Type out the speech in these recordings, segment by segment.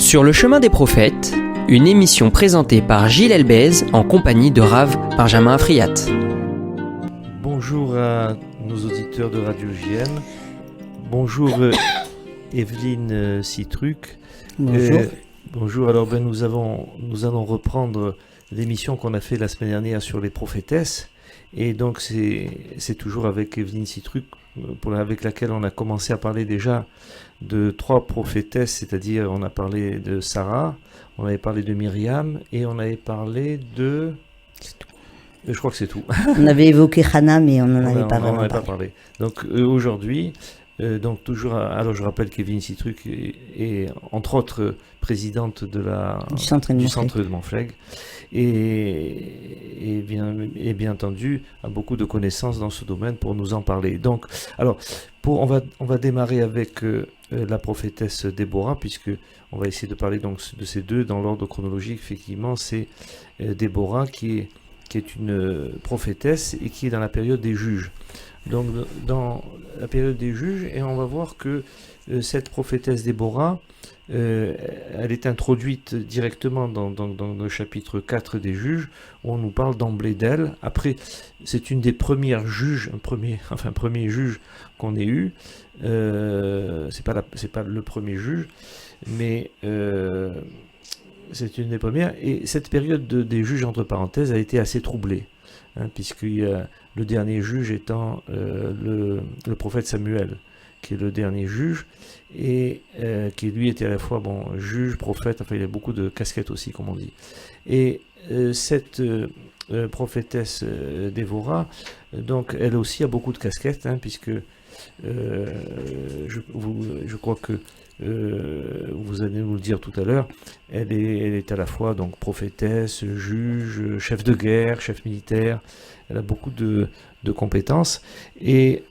Sur le chemin des prophètes, une émission présentée par Gilles Elbez en compagnie de Rav Benjamin Afriat. Bonjour à nos auditeurs de Radio JM. Bonjour Evelyne Citruc. Bonjour. Bonjour, alors nous allons reprendre l'émission qu'on a fait la semaine dernière sur les prophétesses. Et donc c'est toujours avec Evelyne Citruc, avec laquelle on a commencé à parler déjà de 3 prophétesses, c'est-à-dire on a parlé de Sarah, on avait parlé de Myriam et on avait parlé de... Je crois que c'est tout. On avait évoqué Hannah, mais on n'en avait pas vraiment vraiment parlé. Donc aujourd'hui... donc toujours, alors je rappelle qu'Evelyne Citruc est entre autres présidente du centre de Montflègue et bien entendu a beaucoup de connaissances dans ce domaine pour nous en parler. Donc, alors on va démarrer avec la prophétesse Déborah, puisque on va essayer de parler donc de ces deux dans l'ordre chronologique. Effectivement, c'est Déborah qui est une prophétesse et qui est dans la période des juges. Donc dans la période des juges, et on va voir que cette prophétesse Déborah, elle est introduite directement dans le chapitre 4 des juges, où on nous parle d'emblée d'elle. Après, c'est une des premières juges, premier juge qu'on ait eu. C'est pas le premier juge, mais c'est une des premières. Et cette période des juges, entre parenthèses, a été assez troublée. Puisqu'il y a le dernier juge étant le prophète Samuel, qui est le dernier juge, et qui lui était à la fois juge, prophète, enfin il y a beaucoup de casquettes aussi, comme on dit. Et cette prophétesse Déborah, donc elle aussi a beaucoup de casquettes, puisque je crois que vous allez nous le dire tout à l'heure, elle est à la fois donc prophétesse, juge, chef de guerre, chef militaire. Elle a beaucoup de compétences et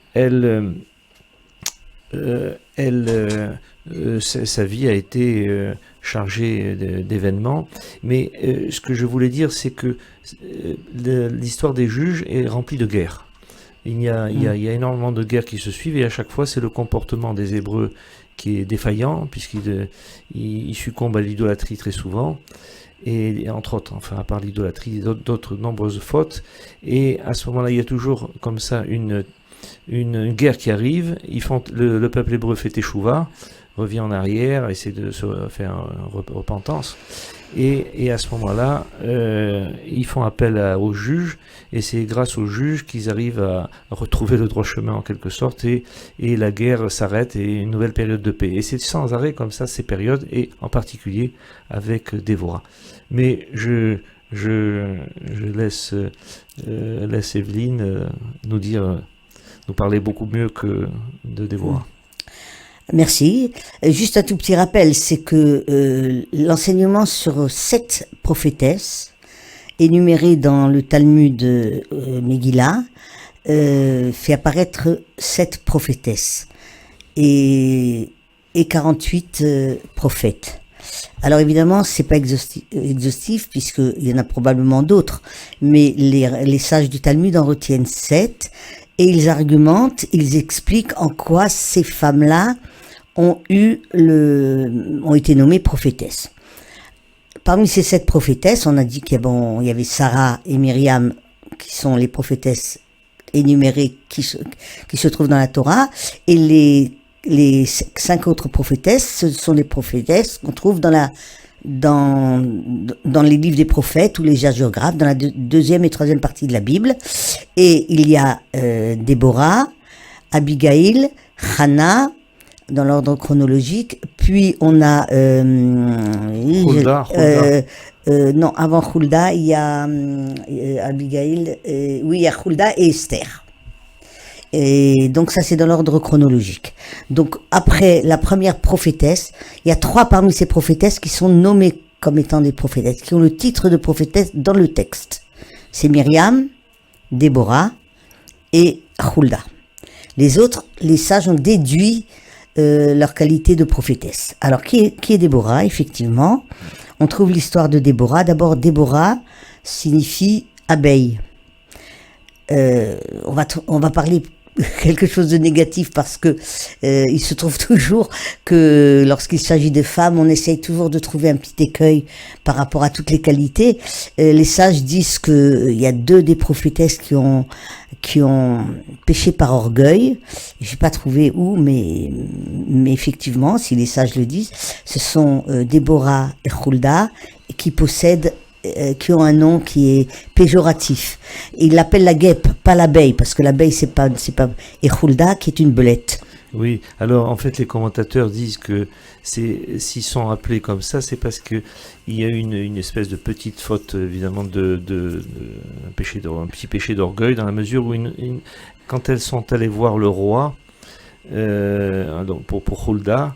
sa vie a été chargée d'événements. Mais ce que je voulais dire, c'est que l'histoire des juges est remplie de guerres. Il y a énormément de guerres qui se suivent et à chaque fois c'est le comportement des Hébreux qui est défaillant, puisqu'ils succombent à l'idolâtrie très souvent, et entre autres, à part l'idolâtrie, d'autres nombreuses fautes, et à ce moment-là, il y a toujours comme ça une guerre qui arrive. Le peuple hébreu fait teshuva, revient en arrière, essaie de se faire repentance, et à ce moment-là, ils font appel aux juges, et c'est grâce aux juges qu'ils arrivent à retrouver le droit chemin en quelque sorte, et la guerre s'arrête, et une nouvelle période de paix. Et c'est sans arrêt comme ça, ces périodes, et en particulier avec Déborah. Mais je laisse Evelyne nous parler beaucoup mieux que de Déborah. Merci. Juste un tout petit rappel, c'est que l'enseignement sur 7 prophétesses énumérées dans le Talmud Megillah fait apparaître 7 prophétesses et 48 prophètes. Alors évidemment, c'est pas exhaustif puisqu'il y en a probablement d'autres, mais les sages du Talmud en retiennent 7 et ils argumentent, ils expliquent en quoi ces femmes-là ont été nommées prophétesses. Parmi ces 7 prophétesses, on a dit qu'il y avait Sarah et Myriam qui sont les prophétesses énumérées qui se trouvent dans la Torah, et les 5 autres prophétesses, ce sont des prophétesses qu'on trouve dans les livres des prophètes ou les hagiographes, dans la deuxième et troisième partie de la Bible. Et il y a Déborah, Abigail, Hannah, dans l'ordre chronologique, puis on a Hulda. non, avant Hulda, il y a Abigail, il y a Hulda et Esther. Et donc ça c'est dans l'ordre chronologique. Donc après la première prophétesse, il y a 3 parmi ces prophétesses qui sont nommées comme étant des prophétesses, qui ont le titre de prophétesse dans le texte. C'est Myriam, Déborah et Hulda. Les autres, les sages ont déduit leur qualité de prophétesse. Alors qui est Déborah? Effectivement, on trouve l'histoire de Déborah. D'abord, Déborah signifie abeille. On va parler quelque chose de négatif parce que il se trouve toujours que lorsqu'il s'agit de femmes, on essaye toujours de trouver un petit écueil par rapport à toutes les qualités. Les sages disent que il y a 2 des prophétesses qui ont péché par orgueil. J'ai pas trouvé où, mais effectivement, si les sages le disent, ce sont Déborah et Hulda qui ont un nom qui est péjoratif. Il l'appelle la guêpe, pas l'abeille, parce que l'abeille c'est pas, et Hulda qui est une belette. Oui, alors en fait les commentateurs disent que s'ils sont appelés comme ça, c'est parce que il y a une espèce de petite faute évidemment de un petit péché d'orgueil, dans la mesure où quand elles sont allées voir le roi, donc pour Hulda,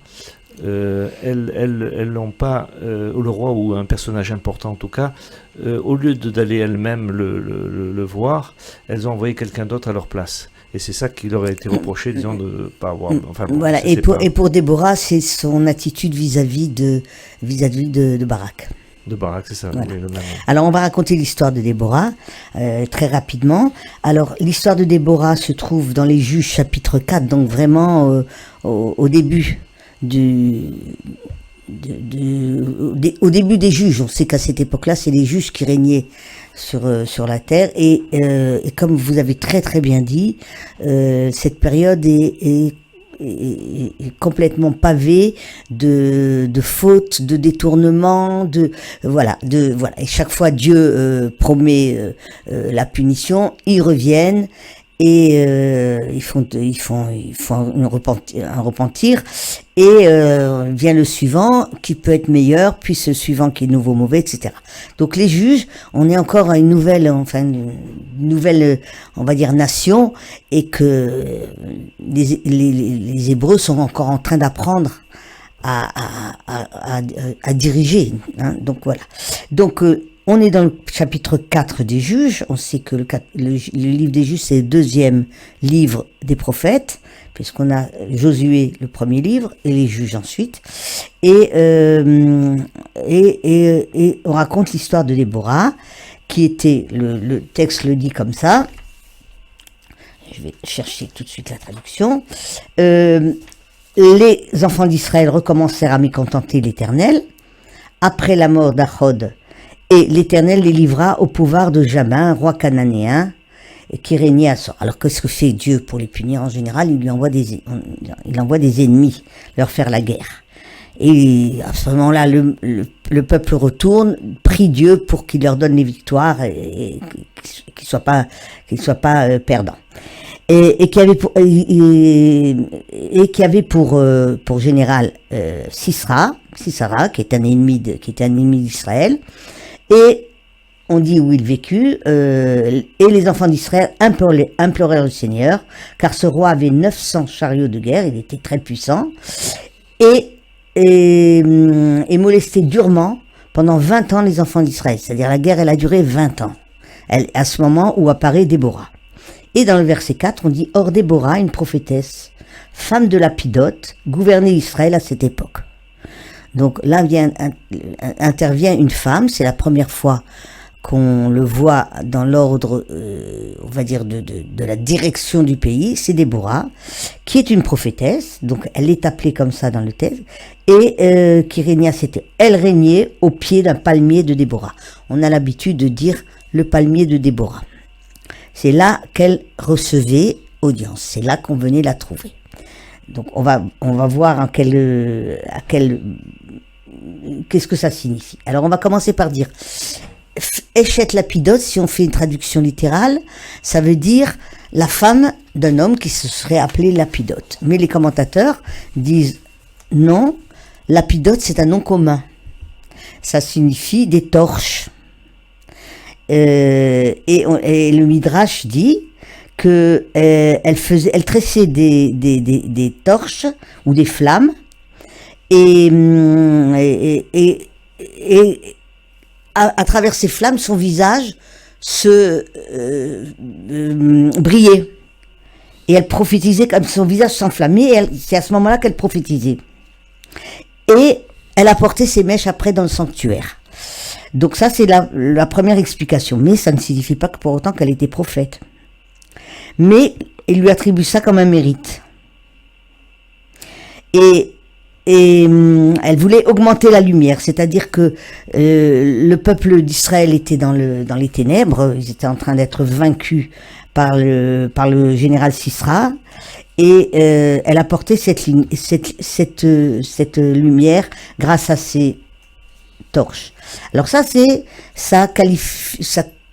elles n'ont pas, le roi ou un personnage important en tout cas, au lieu d'aller elles-mêmes le voir, elles ont envoyé quelqu'un d'autre à leur place. Et c'est ça qui leur a été reproché, disons, de ne pas avoir... Enfin, bon, voilà, et pour Déborah, c'est son attitude vis-à-vis de Barak. De Barak, c'est ça. Voilà. Oui, le même. Alors on va raconter l'histoire de Déborah très rapidement. Alors l'histoire de Déborah se trouve dans les Juges chapitre 4, donc vraiment au début au début des juges. On sait qu'à cette époque-là, c'est les juges qui régnaient sur la terre. Et comme vous avez très très bien dit, cette période est complètement pavée de fautes, de détournements, voilà. Et chaque fois Dieu promet la punition, ils reviennent. Et ils font un repentir et vient le suivant qui peut être meilleur, puis ce suivant qui est nouveau mauvais, etc. Donc les juges, on est encore à une nouvelle, on va dire nation, et que les Hébreux sont encore en train d'apprendre à diriger. Hein, donc voilà. Donc on est dans le chapitre 4 des Juges. On sait que le livre des Juges, c'est le 2e livre des prophètes, puisqu'on a Josué, le premier livre, et les Juges ensuite. Et on raconte l'histoire de Déborah, qui était, le texte le dit comme ça. Je vais chercher tout de suite la traduction. Les enfants d'Israël recommencèrent à mécontenter l'Éternel après la mort d'Achod. Et l'Éternel les livra au pouvoir de Jabin, roi cananéen, qui régnait à Sor. Alors qu'est-ce que fait Dieu pour les punir? En général, il envoie des ennemis leur faire la guerre. Et à ce moment-là, le peuple retourne, prie Dieu pour qu'il leur donne les victoires et qu'ils soient pas perdants. Et qui avait pour général Sisera, qui est un ennemi d'Israël. Et on dit où il vécut, et les enfants d'Israël implorèrent le Seigneur, car ce roi avait 900 chariots de guerre, il était très puissant, et molestait durement pendant 20 ans les enfants d'Israël. C'est-à-dire la guerre, elle a duré 20 ans, à ce moment où apparaît Déborah. Et dans le verset 4, on dit « Or Déborah, une prophétesse, femme de Lapidote, gouvernait Israël à cette époque. » Donc là intervient une femme, c'est la première fois qu'on le voit dans l'ordre, on va dire, de la direction du pays, c'est Déborah, qui est une prophétesse, donc elle est appelée comme ça dans le texte, et qui régnait elle régnait au pied d'un palmier de Déborah. On a l'habitude de dire le palmier de Déborah. C'est là qu'elle recevait audience, c'est là qu'on venait la trouver. Donc on va voir qu'est-ce que ça signifie. Alors on va commencer par dire Eshet Lapidote, si on fait une traduction littérale, ça veut dire la femme d'un homme qui se serait appelé Lapidote. Mais les commentateurs disent non, Lapidote c'est un nom commun. Ça signifie des torches. Et le Midrash dit que elle tressait des torches ou des flammes et à travers ces flammes, son visage se brillait. Et elle prophétisait comme son visage s'enflammait, et c'est à ce moment-là qu'elle prophétisait. Et elle apportait ses mèches après dans le sanctuaire. Donc ça, c'est la première explication. Mais ça ne signifie pas que pour autant qu'elle était prophète. Mais et lui attribue ça comme un mérite. Et elle voulait augmenter la lumière, c'est-à-dire que le peuple d'Israël était dans les ténèbres, ils étaient en train d'être vaincus par le général Sisera, et elle apportait cette lumière grâce à ses torches. Alors ça, c'est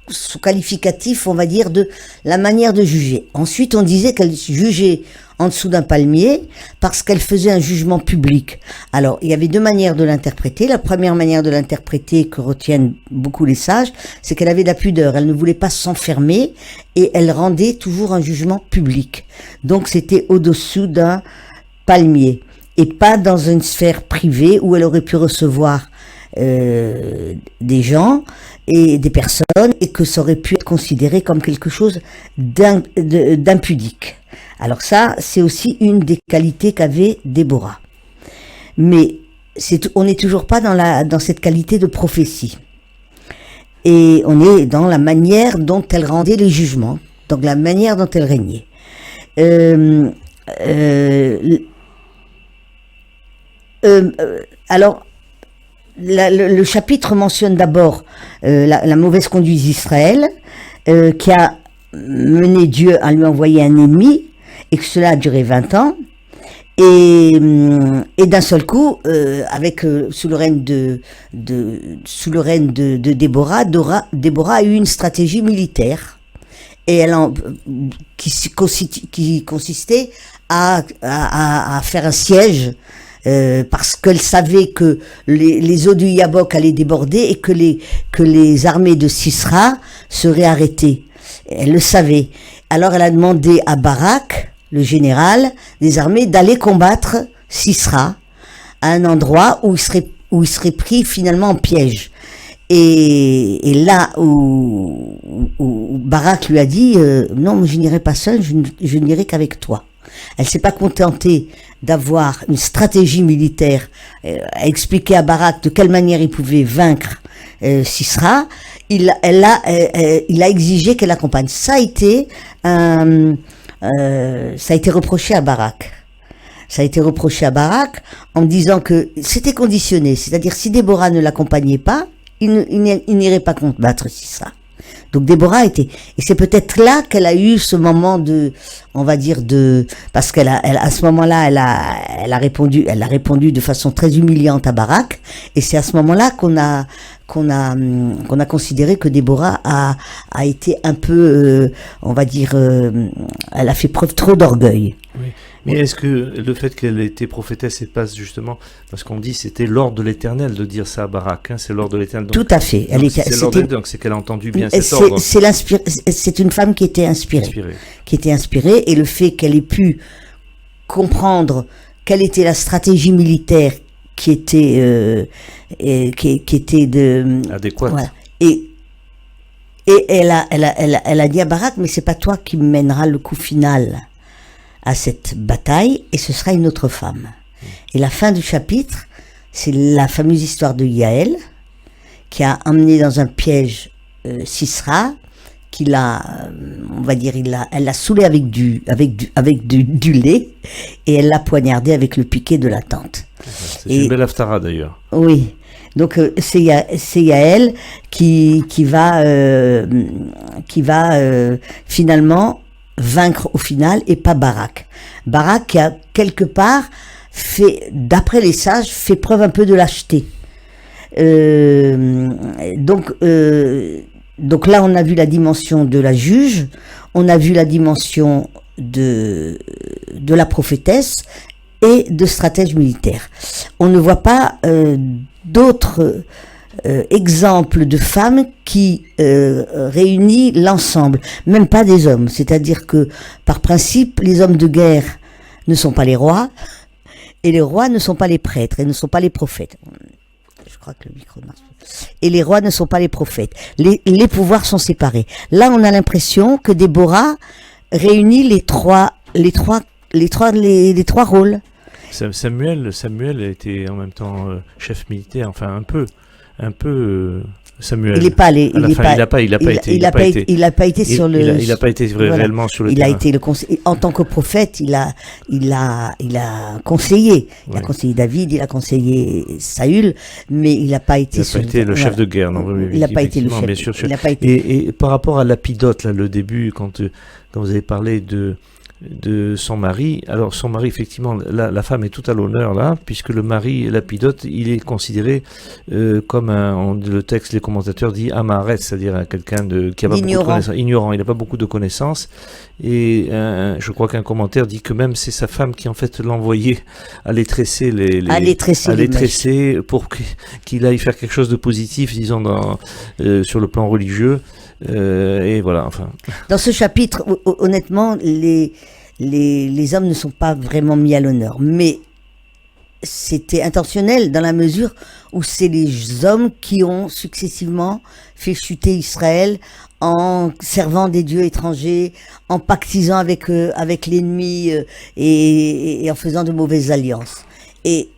son qualificatif, on va dire, de la manière de juger. Ensuite, on disait qu'elle jugeait en dessous d'un palmier parce qu'elle faisait un jugement public. Alors, il y avait deux manières de l'interpréter. La première manière de l'interpréter, que retiennent beaucoup les sages, c'est qu'elle avait de la pudeur. Elle ne voulait pas s'enfermer et elle rendait toujours un jugement public. Donc, c'était au-dessous d'un palmier et pas dans une sphère privée où elle aurait pu recevoir des gens et des personnes, et que ça aurait pu être considéré comme quelque chose d'impudique. Alors ça, c'est aussi une des qualités qu'avait Déborah. Mais on n'est toujours pas dans cette qualité de prophétie. Et on est dans la manière dont elle rendait les jugements, donc la manière dont elle régnait. Alors, le chapitre mentionne d'abord la mauvaise conduite d'Israël, qui a mené Dieu à lui envoyer un ennemi, et que cela a duré 20 ans. Et d'un seul coup, sous le règne de Déborah, Déborah a eu une stratégie militaire, et qui consistait à faire un siège. Parce qu'elle savait que les eaux du Yabok allaient déborder et que les armées de Sisera seraient arrêtées. Elle le savait. Alors elle a demandé à Barak, le général des armées, d'aller combattre Sisera à un endroit où il serait pris finalement en piège. Et là où Barak lui a dit non, je n'irai pas seul, je n'irai qu'avec toi. Elle s'est pas contentée d'avoir une stratégie militaire, à expliquer à Barak de quelle manière il pouvait vaincre Sisera. Il a exigé qu'elle l'accompagne. Ça a été reproché à Barak. Ça a été reproché à Barak en disant que c'était conditionné, c'est-à-dire si Déborah ne l'accompagnait pas, il n'irait pas combattre Sisera. Donc Déborah et c'est peut-être là qu'elle a eu ce moment parce qu'elle à ce moment-là, elle a répondu de façon très humiliante à Barak, et c'est à ce moment-là qu'on a considéré que Déborah a été un peu, elle a fait preuve trop d'orgueil. Oui. Mais est-ce que le fait qu'elle était prophétesse, c'est pas justement parce qu'on dit c'était l'ordre de l'Éternel de dire ça à Barak, hein, c'est l'ordre de l'Éternel. Donc, tout à fait. Donc c'est qu'elle a entendu bien cet ordre. C'est une femme qui était inspirée, et le fait qu'elle ait pu comprendre quelle était la stratégie militaire qui était adéquate. Voilà. Et elle a dit à Barak, mais c'est pas toi qui mèneras le coup final à cette bataille, et ce sera une autre femme. Et la fin du chapitre, c'est la fameuse histoire de Yaël, qui a emmené dans un piège Sisera, elle l'a saoulé avec du lait, et elle l'a poignardé avec le piquet de la tente. C'est une belle haftara d'ailleurs. Oui. Donc c'est Yaël qui va finalement vaincre au final, et pas Barak. Barak qui a quelque part d'après les sages, fait preuve un peu de lâcheté. Donc là on a vu la dimension de la juge, on a vu la dimension de la prophétesse et de stratège militaire. On ne voit pas d'autres exemple de femmes qui réunit l'ensemble, même pas des hommes. C'est-à-dire que, par principe, les hommes de guerre ne sont pas les rois, et les rois ne sont pas les prêtres, et ne sont pas les prophètes. Je crois que le micro marche. Et les rois ne sont pas les prophètes. Les pouvoirs sont séparés. Là, on a l'impression que Déborah réunit les trois rôles. Samuel était en même temps chef militaire, enfin un peu Samuel. Il n'est pas allé. À la fin, il n'a pas été. Il n'a pas été sur le. Il n'a pas été réellement sur le il terrain. a été en tant que prophète, il a conseillé. Il a conseillé David, il a conseillé Saül, mais il n'a pas été. Il n'a pas été le chef de guerre, non. Il n'a pas été le chef. Bien sûr. Il n'a pas été. Et par rapport à Lapidote, là, le début, quand vous avez parlé de son mari. Alors son mari, effectivement, la femme est tout à l'honneur là, puisque le mari, Lapidote, il est considéré comme le texte, les commentateurs dit amaret, c'est-à-dire quelqu'un qui a pas beaucoup de connaissances, ignorant. Il n'a pas beaucoup de connaissances. Et je crois qu'un commentaire dit que même c'est sa femme qui en fait l'envoyait aller tresser tresser pour qu'il aille faire quelque chose de positif, disons sur le plan religieux. Et voilà, enfin. Dans ce chapitre, honnêtement, les hommes ne sont pas vraiment mis à l'honneur, mais c'était intentionnel dans la mesure où c'est les hommes qui ont successivement fait chuter Israël en servant des dieux étrangers, en pactisant avec l'ennemi et en faisant de mauvaises alliances. Et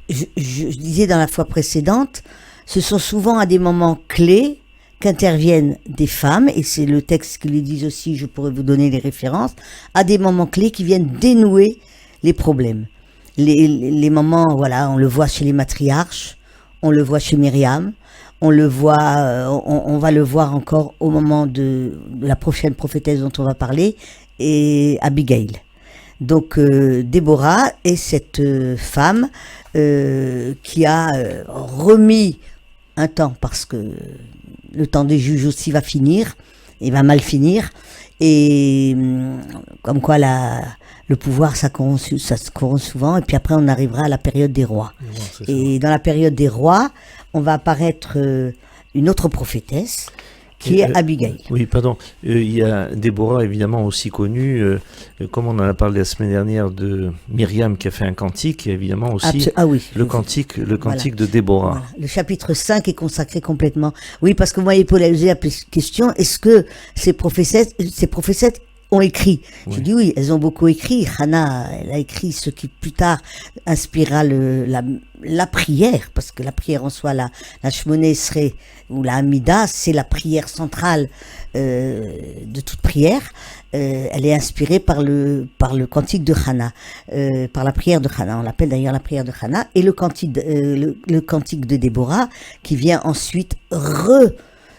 je disais dans la fois précédente, ce sont souvent à des moments clés qu'interviennent des femmes, et c'est le texte qui les dit aussi, je pourrais vous donner les références, à des moments clés qui viennent dénouer les problèmes. Les moments, voilà, on le voit chez les matriarches, on le voit chez Myriam, on le voit, on va le voir encore au moment de la prochaine prophétesse dont on va parler, et Abigail. Donc Déborah est cette femme qui a remis un temps, parce que le temps des juges aussi va finir, et va mal finir, et comme quoi le pouvoir ça se corrompt souvent, et puis après on arrivera à la période des rois. Et dans la période des rois, on va apparaître une autre prophétesse, qui est Abigail. Oui, pardon. Il y a Déborah, évidemment, aussi connue, comme on en a parlé la semaine dernière, de Myriam qui a fait un cantique, et évidemment aussi le cantique de Déborah. Voilà. Le chapitre 5 est consacré complètement. Oui, parce que vous m'avez posé la question, est-ce que ces prophétesses ont écrit? Oui. Je dis oui, elles ont beaucoup écrit. Hannah, elle a écrit ce qui plus tard inspirera la prière, parce que la prière en soi, la Shmoneh Esrei ou la Hamida, c'est la prière centrale de toute prière. Elle est inspirée par le cantique de Hannah, par la prière de Hannah. On l'appelle d'ailleurs la prière de Hannah, et le cantique de Déborah, qui vient ensuite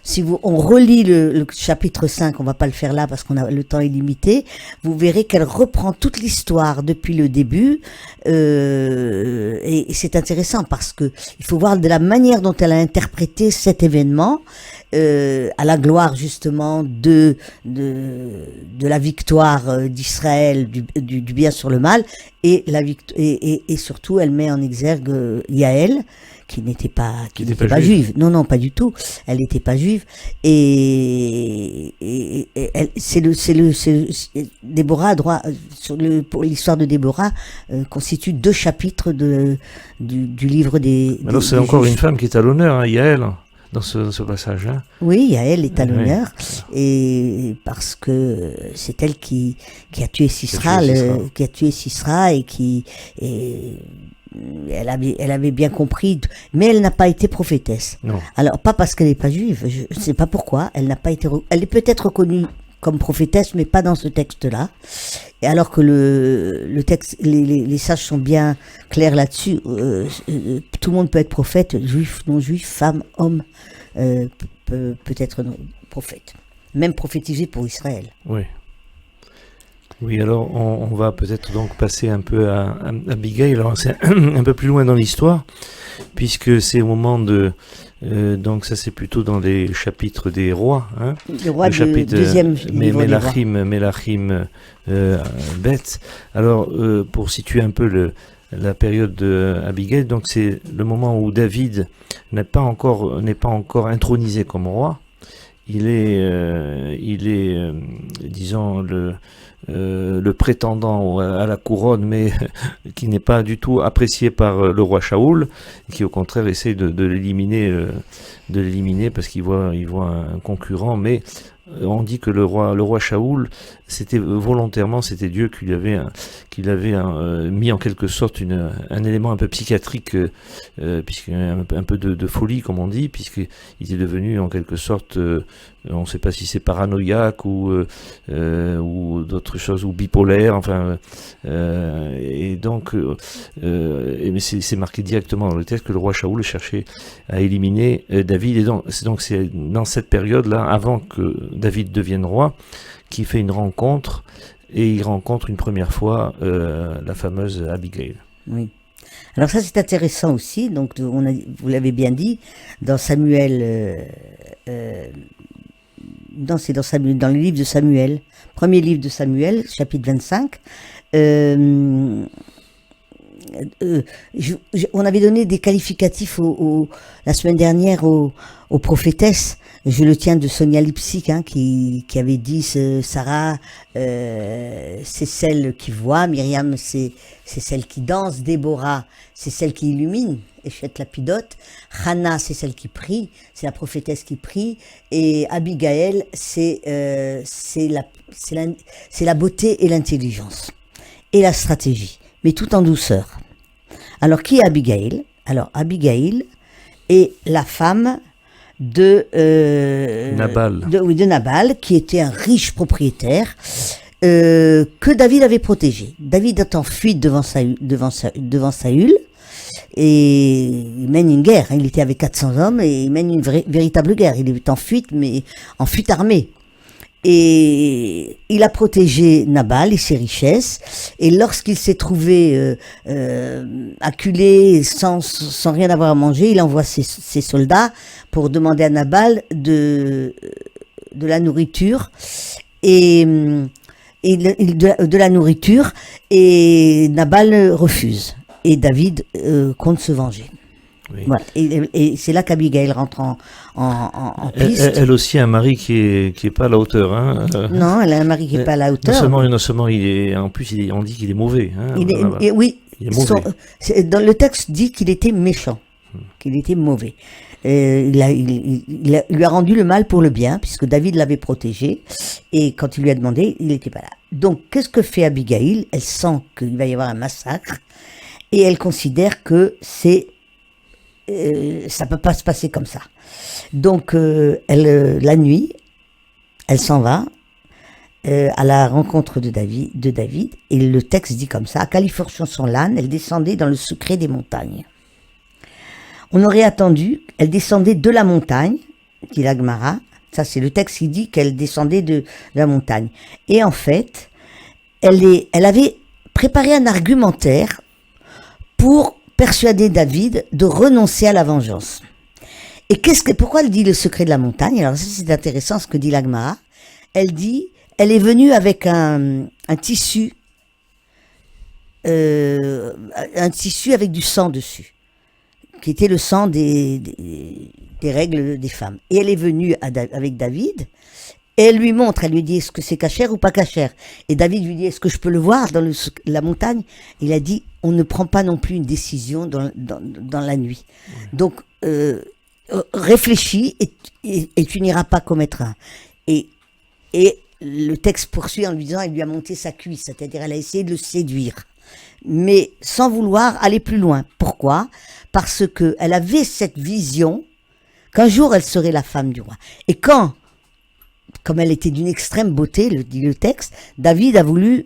si on relit le chapitre 5, on va pas le faire là parce qu'on a le temps est limité, vous verrez qu'elle reprend toute l'histoire depuis le début, et c'est intéressant parce que il faut voir de la manière dont elle a interprété cet événement, à la gloire justement de la victoire d'Israël, du bien sur le mal, et surtout elle met en exergue Yaël, qui n'était pas juive. Non, pas du tout. Elle n'était pas juive. Et Déborah pour l'histoire de Déborah constitue 2 chapitres du livre des. Alors c'est encore une femme qui est à l'honneur, hein, Yaël, dans ce passage. Hein. Oui, Yaël est à l'honneur, et parce que c'est elle qui a tué Sisra, et qui elle avait bien compris, mais elle n'a pas été prophétesse. Non. Alors, pas parce qu'elle n'est pas juive, je ne sais pas pourquoi, elle est peut-être reconnue comme prophétesse, mais pas dans ce texte-là. Et alors que le texte, les sages sont bien clairs là-dessus, tout le monde peut être prophète, juif, non-juif, femme, homme, peut être prophète. Même prophétiser pour Israël. Oui. Oui, alors on va peut-être donc passer un peu à Abigail. Alors c'est un peu plus loin dans l'histoire, puisque c'est au moment de donc ça c'est plutôt dans les chapitres des rois, hein. Le roi du deuxième livre des rois. Mélachim, Beth. Alors pour situer un peu la période d'Abigail, donc c'est le moment où David n'est pas encore intronisé comme roi. Il est disons le prétendant à la couronne, mais qui n'est pas du tout apprécié par le roi Shaoul, qui au contraire essaie de l'éliminer parce qu'il voit un concurrent. Mais on dit que le roi Shaoul, c'était volontairement, c'était Dieu qui lui avait mis en quelque sorte un élément un peu psychiatrique, puisqu'il y a un peu de folie, comme on dit, puisqu'il est devenu en quelque sorte, on ne sait pas si c'est paranoïaque ou d'autres choses, ou bipolaire, enfin, et donc, mais c'est marqué directement dans le texte que le roi Shaoul cherchait à éliminer David, et donc c'est dans cette période-là, avant que David devienne roi, qu'il fait une rencontre, et il rencontre une première fois la fameuse Abigail. Oui. Alors ça c'est intéressant aussi, donc vous l'avez bien dit, dans Samuel, c'est dans Samuel, dans le livre de Samuel, premier livre de Samuel, chapitre 25, on avait donné des qualificatifs la semaine dernière aux prophétesses. Je le tiens de Sonia Lipsic, qui avait dit Sarah, c'est celle qui voit, Myriam, c'est celle qui danse, Déborah, c'est celle qui illumine, Échet Lapidote, Hannah, c'est celle qui prie, c'est la prophétesse qui prie, et Abigail, c'est la beauté et l'intelligence, et la stratégie, mais tout en douceur. Alors, qui est Abigail? Alors, Abigail est la femme de Nabal, qui était un riche propriétaire que David avait protégé. David est en fuite devant Saül, et il mène une guerre. Il était avec 400 hommes et il mène une véritable guerre. Il est en fuite, mais en fuite armée. Et il a protégé Nabal et ses richesses, et lorsqu'il s'est trouvé acculé sans rien avoir à manger, il envoie ses soldats pour demander à Nabal de la nourriture et de la nourriture, et Nabal refuse, et David compte se venger. Oui. Voilà. Et c'est là qu'Abigail rentre en piste. Elle aussi a un mari qui est pas à la hauteur. Non, elle a un mari qui est pas à la hauteur. Non seulement on dit qu'il est mauvais. Oui, il est mauvais. Dans le texte dit qu'il était méchant, qu'il était mauvais. Il lui a rendu le mal pour le bien, puisque David l'avait protégé, et quand il lui a demandé, il n'était pas là. Donc, qu'est-ce que fait Abigail? Elle sent qu'il va y avoir un massacre, et elle considère que ça peut pas se passer comme ça. Donc, la nuit, elle s'en va à la rencontre de David, et le texte dit comme ça: à califourchant son l'âne, elle descendait dans le secret des montagnes. On aurait attendu, elle descendait de la montagne, dit la Gemara. Ça, c'est le texte qui dit qu'elle descendait de la montagne. Et en fait, elle avait préparé un argumentaire pour persuader David de renoncer à la vengeance. Et pourquoi elle dit le secret de la montagne? Alors ça, c'est intéressant ce que dit la Gemara. Elle dit, elle est venue avec un tissu avec du sang dessus, qui était le sang des règles des femmes. Et elle est venue avec David, et elle lui montre, elle lui dit: est-ce que c'est cachère ou pas cachère? Et David lui dit: est-ce que je peux le voir dans la montagne? Il a dit: on ne prend pas non plus une décision dans la nuit. Ouais. Donc, réfléchis et tu n'iras pas commettre un. Et le texte poursuit en lui disant: elle lui a monté sa cuisse, c'est-à-dire elle a essayé de le séduire, mais sans vouloir aller plus loin. Pourquoi? Parce que elle avait cette vision qu'un jour elle serait la femme du roi. Et comme elle était d'une extrême beauté, dit le texte, David a voulu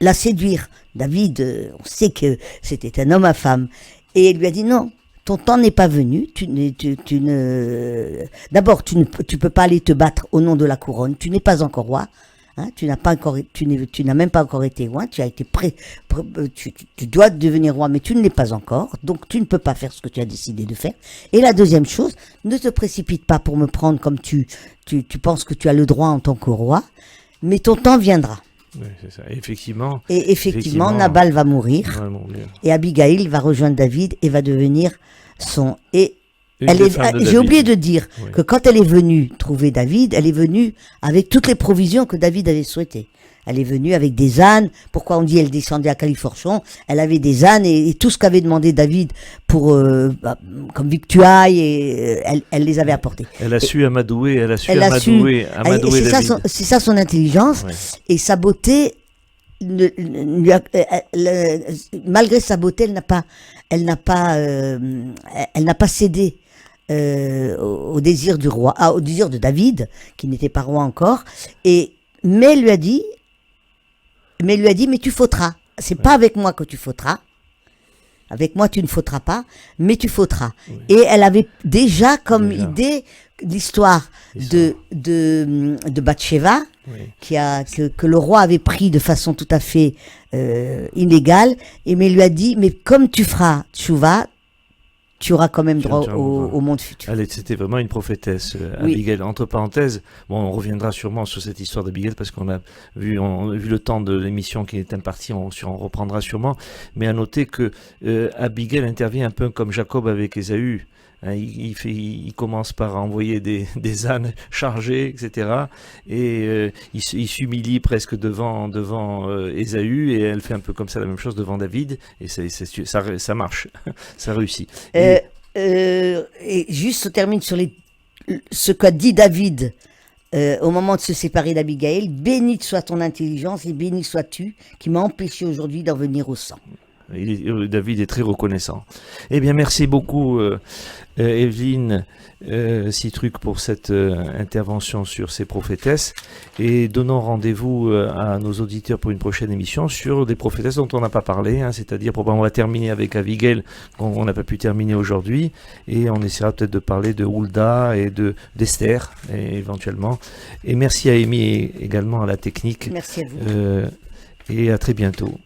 la séduire. David, on sait que c'était un homme à femme, et elle lui a dit: non, ton temps n'est pas venu. D'abord, tu peux pas aller te battre au nom de la couronne. Tu n'es pas encore roi. Tu n'as même pas encore été roi. Tu as été tu dois devenir roi, mais tu ne l'es pas encore. Donc, tu ne peux pas faire ce que tu as décidé de faire. Et la deuxième chose, ne te précipite pas pour me prendre comme tu penses que tu as le droit en tant que roi, mais ton temps viendra. Oui, c'est ça. Effectivement. Et effectivement, Nabal va mourir. Et Abigail va rejoindre David et va devenir son. Et j'ai oublié de dire que quand elle est venue trouver David, elle est venue avec toutes les provisions que David avait souhaitées. Elle est venue avec des ânes. Pourquoi on dit elle descendait à Califorchon? Elle avait des ânes et tout ce qu'avait demandé David pour comme victuailles, et elle les avait apportés. Elle a su amadouer, Et David. c'est ça son intelligence, Ouais. et sa beauté. Malgré sa beauté, elle n'a pas cédé au désir du roi, au désir de David, qui n'était pas roi encore, mais elle lui a dit, mais tu fauteras. C'est pas avec moi que tu fauteras. Avec moi, tu ne fauteras pas, mais tu fauteras. Oui. Et elle avait déjà comme idée l'histoire de Bathsheba, oui. Que le roi avait pris de façon tout à fait illégale, mais lui a dit, mais comme tu feras tchouva, tu auras quand même droit au monde futur. C'était vraiment une prophétesse, oui. Abigail. Entre parenthèses, on reviendra sûrement sur cette histoire d'Abigail parce qu'on a vu le temps de l'émission qui est imparti, on reprendra sûrement. Mais à noter que Abigail intervient un peu comme Jacob avec Ésaü. Il commence par envoyer des ânes chargés, etc. Et il s'humilie presque devant Ésaü, et elle fait un peu comme ça la même chose devant David, et ça marche, ça réussit. Et juste on termine sur ce qu'a dit David au moment de se séparer d'Abigail. Béni soit ton intelligence et béni sois-tu qui m'as empêché aujourd'hui d'en venir au sang. David est très reconnaissant. Eh bien, merci beaucoup, Evelyne Citruc, pour cette intervention sur ces prophétesses. Et donnons rendez-vous à nos auditeurs pour une prochaine émission sur des prophétesses dont on n'a pas parlé. C'est-à-dire, on va terminer avec Abigail, qu'on n'a pas pu terminer aujourd'hui. Et on essaiera peut-être de parler de Hulda et d'Esther, éventuellement. Et merci à Amy également à la technique. Merci à vous. Et à très bientôt.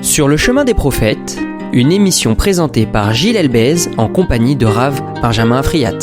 Sur le chemin des prophètes, une émission présentée par Gilles Elbez en compagnie de Rav Benjamin Afriat.